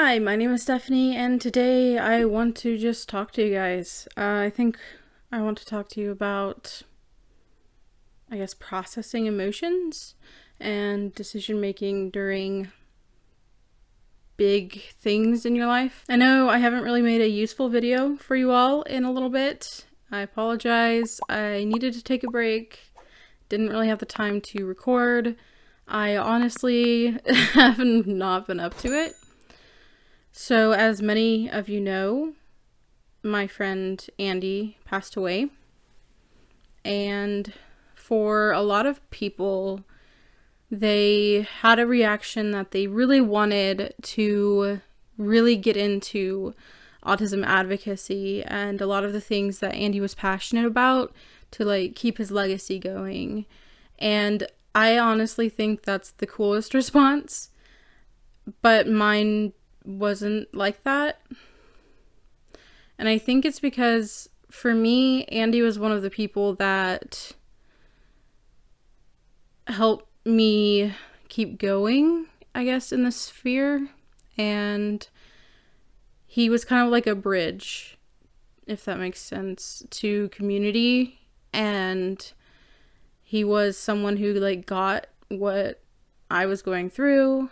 Hi, my name is Stephanie, and today I want to just talk to you guys. I think I want to talk to you about, processing emotions and decision making during big things in your life. I know I haven't really made a useful video for you all in a little bit. I apologize. I needed to take a break. Didn't really have the time to record. I honestly have not been up to it. So, as many of you know, my friend Andy passed away. And for a lot of people, they had a reaction that they really wanted to really get into autism advocacy and a lot of the things that Andy was passionate about to keep his legacy going. And I honestly think that's the coolest response, but mine wasn't like that. And I think it's because for me, Andy was one of the people that helped me keep going, I guess, in this sphere. And he was kind of like a bridge, if that makes sense, to community. And he was someone who got what I was going through.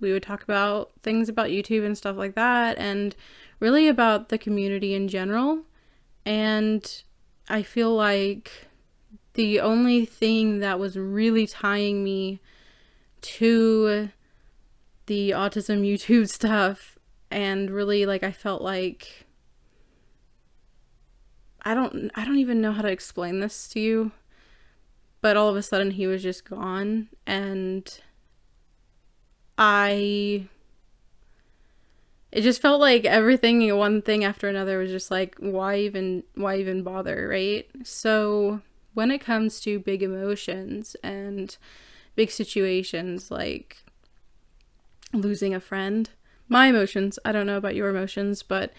We would talk about things about YouTube and stuff like that, and really about the community in general. And I feel like the only thing that was really tying me to the autism YouTube stuff, and really I felt like I don't even know how to explain this to you, but all of a sudden he was just gone, and it just felt like everything, one thing after another, was just like, why even bother, right? So when it comes to big emotions and big situations like losing a friend, my emotions, I don't know about your emotions, but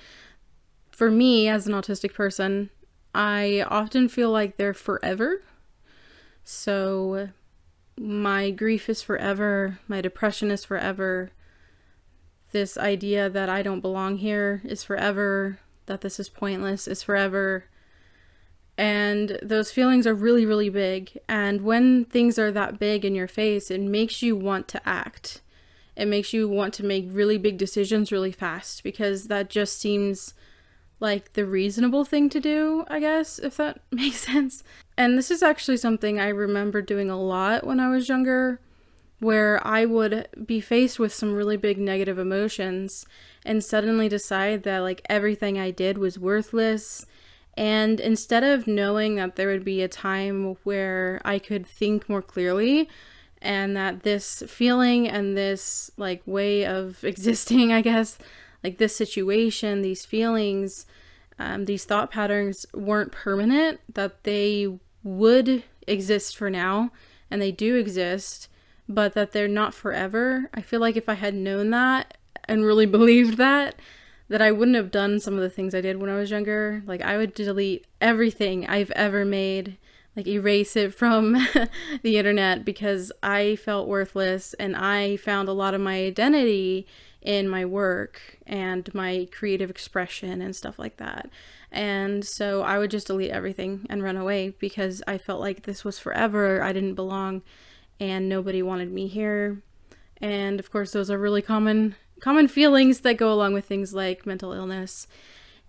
for me as an autistic person, I often feel like they're forever. So my grief is forever, my depression is forever, this idea that I don't belong here is forever, that this is pointless is forever. And those feelings are really, really big. And when things are that big in your face, it makes you want to act. It makes you want to make really big decisions really fast, because that just seems like the reasonable thing to do, I guess, if that makes sense. And this is actually something I remember doing a lot when I was younger, where I would be faced with some really big negative emotions and suddenly decide that everything I did was worthless. And instead of knowing that there would be a time where I could think more clearly, and that this feeling and this way of existing, I guess, this situation, these feelings, these thought patterns weren't permanent, that they would exist for now, and they do exist, but that they're not forever. I feel like if I had known that and really believed that I wouldn't have done some of the things I did when I was younger. I would delete everything I've ever made, erase it from the internet, because I felt worthless, and I found a lot of my identity in my work and my creative expression and stuff like that. And so I would just delete everything and run away, because I felt like this was forever, I didn't belong, and nobody wanted me here. And of course, those are really common feelings that go along with things like mental illness.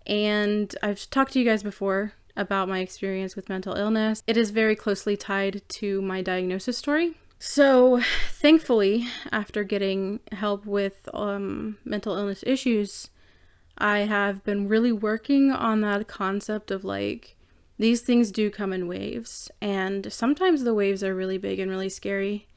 And I've talked to you guys before about my experience with mental illness. It is very closely tied to my diagnosis story. So thankfully, after getting help with mental illness issues, I have been really working on that concept of these things do come in waves, and sometimes the waves are really big and really scary,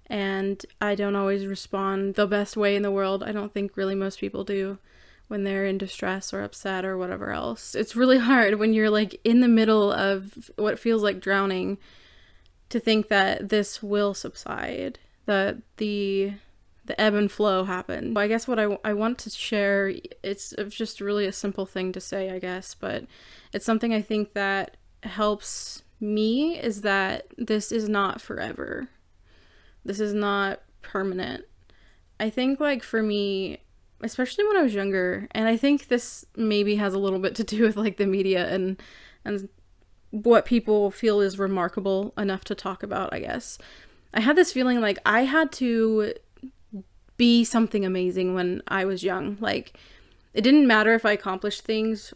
and I don't always respond the best way in the world. I don't think really most people do when they're in distress or upset or whatever else. It's really hard when you're in the middle of what feels like drowning to think that this will subside, that the ebb and flow happen. I guess what I want to share, it's just really a simple thing to say, I guess, but it's something I think that helps me, is that this is not forever. This is not permanent. I think for me, especially when I was younger. And I think this maybe has a little bit to do with like the media and what people feel is remarkable enough to talk about, I guess. I had this feeling like I had to be something amazing when I was young. Like, it didn't matter if I accomplished things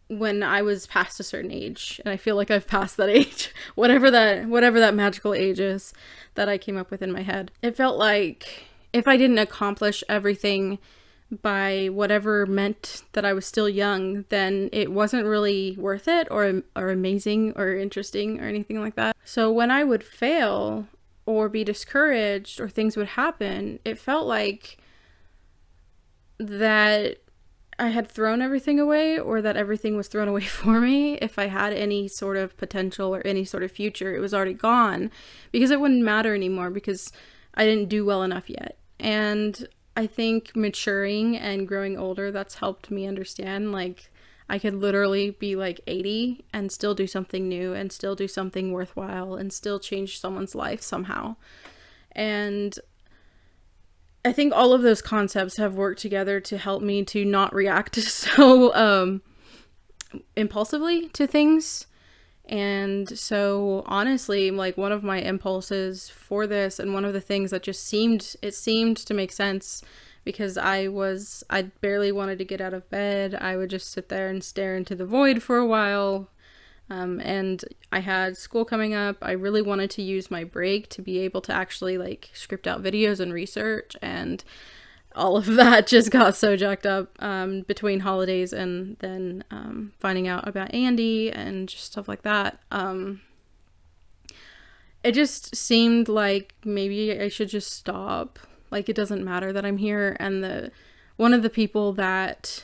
when I was past a certain age, and I feel like I've passed that age, whatever that magical age is that I came up with in my head. It felt like if I didn't accomplish everything by whatever meant that I was still young, then it wasn't really worth it or amazing or interesting or anything like that. So when I would fail or be discouraged or things would happen, it felt like that I had thrown everything away, or that everything was thrown away for me. If I had any sort of potential or any sort of future, it was already gone, because it wouldn't matter anymore because I didn't do well enough yet. And I think maturing and growing older, that's helped me understand, like, I could literally be like 80 and still do something new and still do something worthwhile and still change someone's life somehow. And I think all of those concepts have worked together to help me to not react so impulsively to things. And so honestly, like, one of my impulses for this, and one of the things that just seemed to make sense, because I barely wanted to get out of bed. I would just sit there and stare into the void for a while. And I had school coming up. I really wanted to use my break to be able to actually like script out videos and research, and all of that just got so jacked up between holidays and then finding out about Andy and just stuff like that. It just seemed like maybe I should just stop. Like, it doesn't matter that I'm here, and one of the people that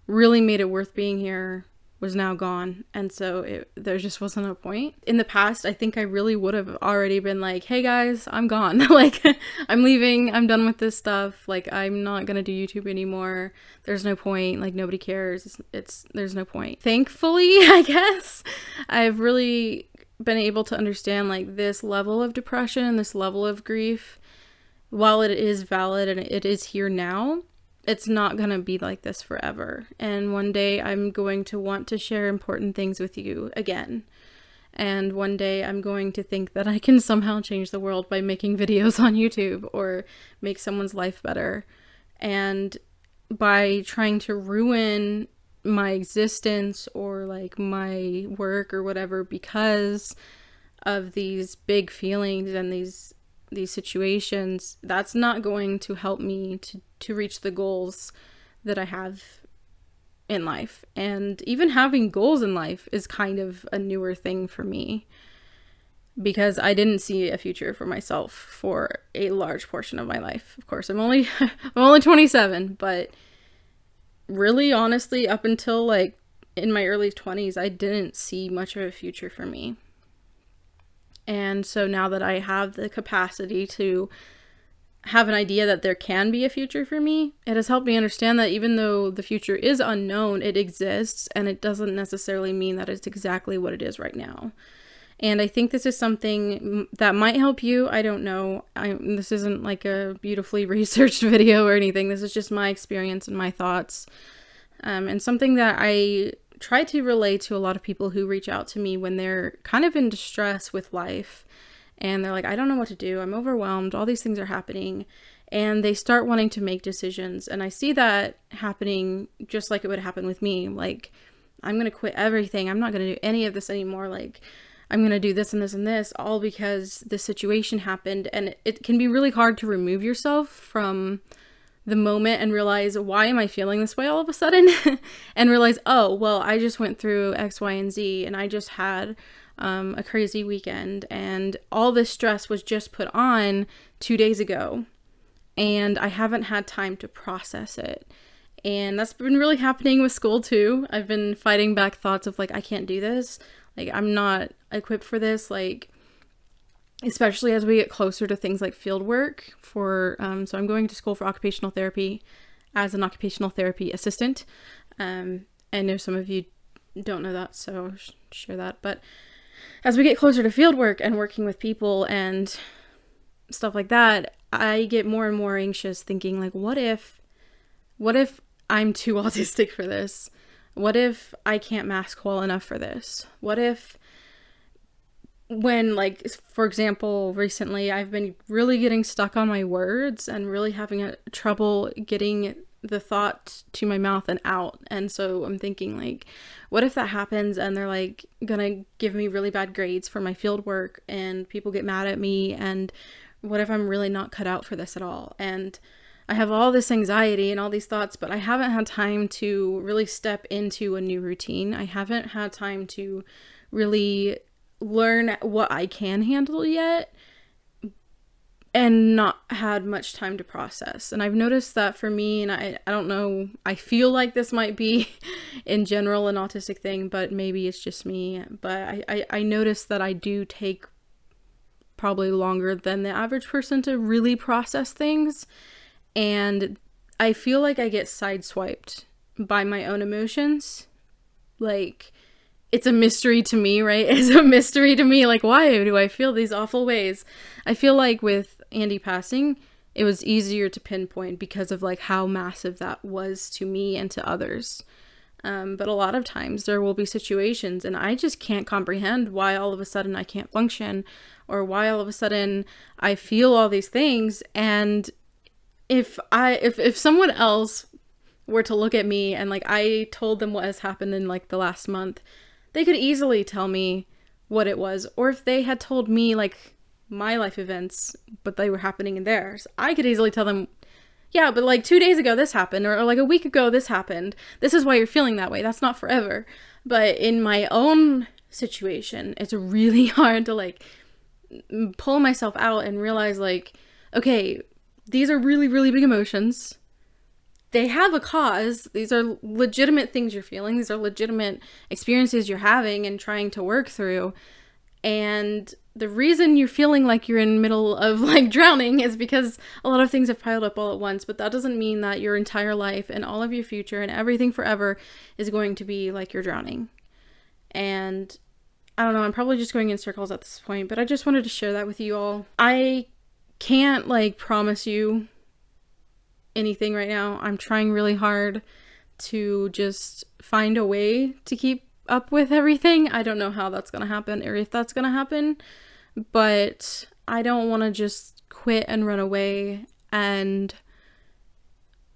really made it worth being here was now gone, and so there just wasn't a point. In the past, I think I really would have already been like, hey guys, I'm gone. Like, I'm leaving, I'm done with this stuff, like, I'm not gonna do YouTube anymore, there's no point, like, nobody cares, there's no point. Thankfully, I guess, I've really been able to understand, like, this level of depression, this level of grief, while it is valid and it is here now, it's not going to be like this forever. And one day I'm going to want to share important things with you again. And one day I'm going to think that I can somehow change the world by making videos on YouTube or make someone's life better. And by trying to ruin my existence or like my work or whatever because of these big feelings and these situations, that's not going to help me to reach the goals that I have in life. And even having goals in life is kind of a newer thing for me, because I didn't see a future for myself for a large portion of my life. Of course, I'm only 27, but really, honestly, up until like in my early 20s, I didn't see much of a future for me. And so now that I have the capacity to have an idea that there can be a future for me, it has helped me understand that even though the future is unknown, it exists, and it doesn't necessarily mean that it's exactly what it is right now. And I think this is something that might help you. I don't know. This isn't like a beautifully researched video or anything. This is just my experience and my thoughts. And something that I try to relate to a lot of people who reach out to me when they're kind of in distress with life. And they're like, I don't know what to do. I'm overwhelmed. All these things are happening. And they start wanting to make decisions. And I see that happening just like it would happen with me. Like, I'm going to quit everything. I'm not going to do any of this anymore. Like, I'm going to do this and this and this, all because this situation happened. And it can be really hard to remove yourself from the moment and realize, why am I feeling this way all of a sudden? And realize, oh, well, I just went through X, Y, and Z, and I just had a crazy weekend, and all this stress was just put on 2 days ago, and I haven't had time to process it. And that's been really happening with school too. I've been fighting back thoughts of like, I can't do this, like, I'm not equipped for this, like, especially as we get closer to things like field work for, so I'm going to school for occupational therapy as an occupational therapy assistant. I know some of you don't know that, so share that. But as we get closer to field work and working with people and stuff like that, I get more and more anxious thinking like, what if What if I'm too autistic for this? What if I can't mask well enough for this? What if when, like, for example, recently I've been really getting stuck on my words and really having trouble getting the thought to my mouth and out. And so I'm thinking, like, what if that happens and they're like gonna give me really bad grades for my field work and people get mad at me, and what if I'm really not cut out for this at all? And I have all this anxiety and all these thoughts, but I haven't had time to really step into a new routine. I haven't had time to really learn what I can handle yet, and not had much time to process. And I've noticed that for me, and I don't know, I feel like this might be in general an autistic thing, but maybe it's just me. But I noticed that I do take probably longer than the average person to really process things. And I feel like I get sideswiped by my own emotions. Like, it's a mystery to me, right? It's a mystery to me. Like, why do I feel these awful ways? I feel like with Andy passing, it was easier to pinpoint because of like how massive that was to me and to others. But a lot of times there will be situations and I just can't comprehend why all of a sudden I can't function, or why all of a sudden I feel all these things. And if someone else were to look at me and like I told them what has happened in like the last month, they could easily tell me what it was. Or if they had told me like my life events, but they were happening in theirs, I could easily tell them, yeah, but like 2 days ago this happened, or like a week ago this happened. This is why you're feeling that way. That's not forever. But in my own situation, it's really hard to like pull myself out and realize like, okay, these are really, really big emotions. They have a cause. These are legitimate things you're feeling. These are legitimate experiences you're having and trying to work through. And the reason you're feeling like you're in the middle of like drowning is because a lot of things have piled up all at once. But that doesn't mean that your entire life and all of your future and everything forever is going to be like you're drowning. And I don't know, I'm probably just going in circles at this point, but I just wanted to share that with you all. I can't like promise you anything right now. I'm trying really hard to just find a way to keep up with everything. I don't know how that's gonna happen or if that's gonna happen, but I don't want to just quit and run away and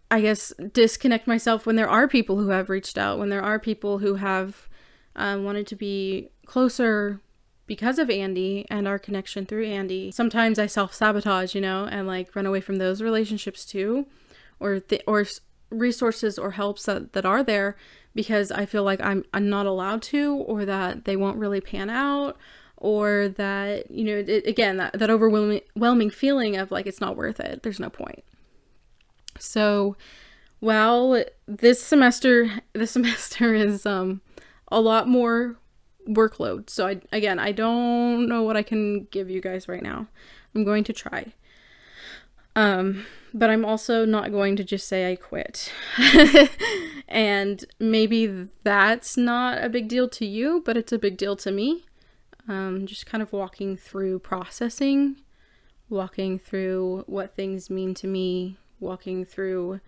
I guess disconnect myself when there are people who have reached out, when there are people who have wanted to be closer because of Andy and our connection through Andy. Sometimes I self-sabotage, and like run away from those relationships too, or resources or helps that are there because I feel like I'm not allowed to, or that they won't really pan out, or that, that overwhelming feeling of like, it's not worth it. There's no point. So, well, this semester is a lot more workload. So I don't know what I can give you guys right now. I'm going to try. But I'm also not going to just say I quit. And maybe that's not a big deal to you, but it's a big deal to me. Just kind of walking through processing, walking through what things mean to me, walking through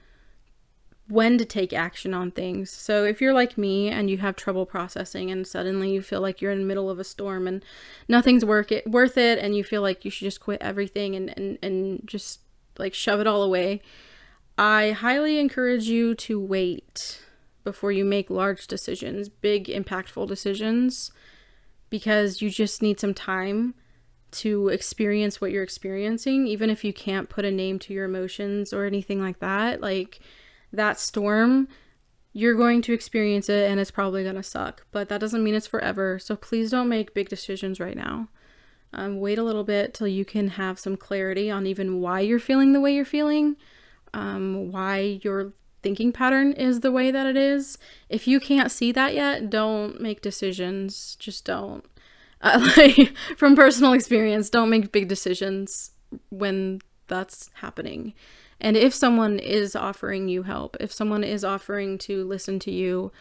when to take action on things. So if you're like me and you have trouble processing and suddenly you feel like you're in the middle of a storm and nothing's worth it and you feel like you should just quit everything and just like shove it all away, I highly encourage you to wait before you make large decisions, big impactful decisions, because you just need some time to experience what you're experiencing, even if you can't put a name to your emotions or anything like that. Like, that storm, you're going to experience it and it's probably going to suck, but that doesn't mean it's forever. So please don't make big decisions right now. Wait a little bit till you can have some clarity on even why you're feeling the way you're feeling, why your thinking pattern is the way that it is. If you can't see that yet, don't make decisions. Just don't. From personal experience, don't make big decisions when that's happening. And if someone is offering you help, if someone is offering to listen to you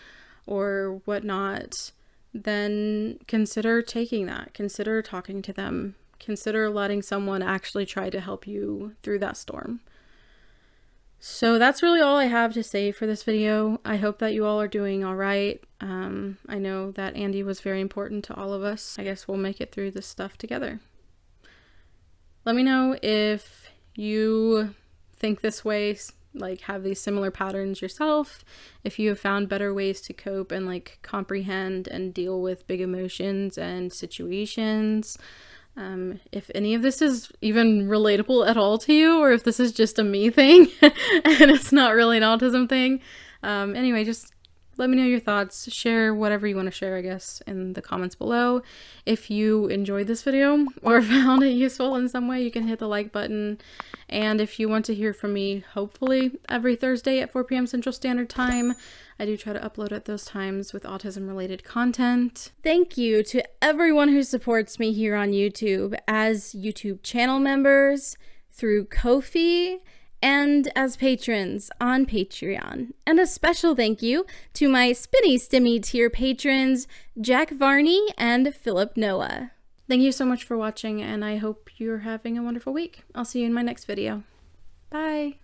or whatnot, then consider taking that. Consider talking to them. Consider letting someone actually try to help you through that storm. So that's really all I have to say for this video. I hope that you all are doing all right. I know that Andy was very important to all of us. I guess we'll make it through this stuff together. Let me know if you think this way, like have these similar patterns yourself, if you have found better ways to cope and like comprehend and deal with big emotions and situations. If any of this is even relatable at all to you, or if this is just a me thing and it's not really an autism thing. Anyway, just let me know your thoughts. Share whatever you want to share, I guess, in the comments below. If you enjoyed this video or found it useful in some way, you can hit the like button. And if you want to hear from me, hopefully every Thursday at 4 p.m. Central Standard Time, I do try to upload at those times with autism-related content. Thank you to everyone who supports me here on YouTube as YouTube channel members, through Ko-fi, and as patrons on Patreon. And a special thank you to my Spinny Stimmy tier patrons, Jack Varney and Philip Noah. Thank you so much for watching, and I hope you're having a wonderful week. I'll see you in my next video. Bye!